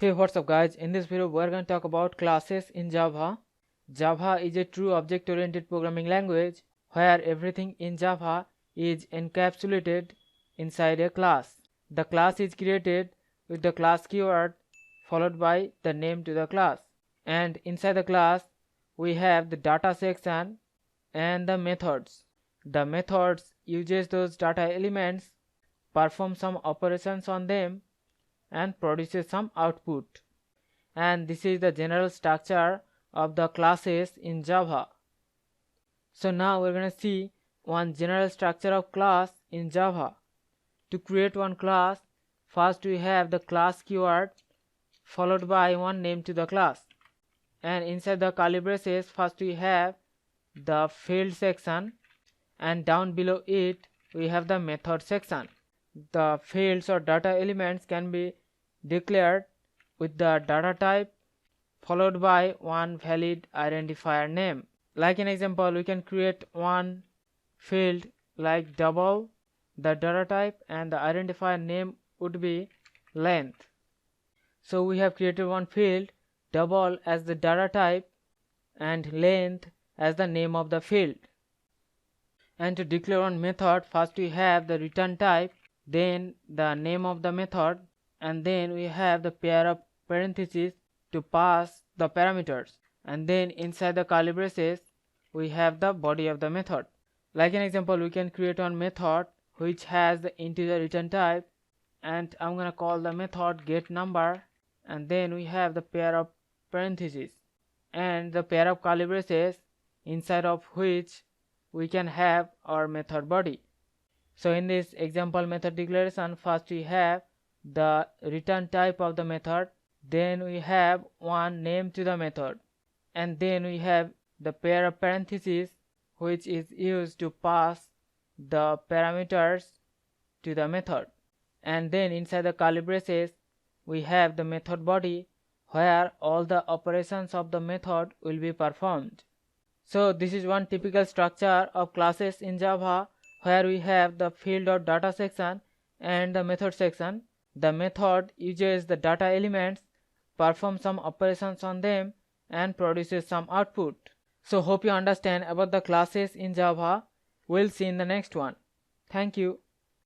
Hey, what's up guys? In this video we're going to talk about classes in Java. Java is a true object-oriented programming language where everything in Java is encapsulated inside a class. The class is created with the class keyword followed by the name to the class. And inside the class we have the data section and the methods. The methods uses those data elements, perform some operations on them and produces some output. And this is the general structure of the classes in Java. So now we're going to see one general structure of class in Java. To create one class, first we have the class keyword followed by one name to the class, and inside the curly braces first we have the field section, and down below it we have the method section. The fields or data elements can be declared with the data type followed by one valid identifier name. Like an example, we can create one field like double, the data type, and the identifier name would be length. So we have created one field, double as the data type and length as the name of the field. And to declare one method, first we have the return type, then the name of the method, and then we have the pair of parentheses to pass the parameters, and then inside the curly braces we have the body of the method. Like an example, we can create one method which has the integer return type, and I'm gonna call the method getNumber, and then we have the pair of parentheses and the pair of curly braces inside of which we can have our method body. So in this example method declaration, first we have the return type of the method, then we have one name to the method, and then we have the pair of parentheses which is used to pass the parameters to the method, and then inside the curly braces we have the method body where all the operations of the method will be performed. So this is one typical structure of classes in Java, where we have the field or data section and the method section. The method uses the data elements, performs some operations on them, and produces some output. So hope you understand about the classes in Java. We'll see in the next one. Thank you.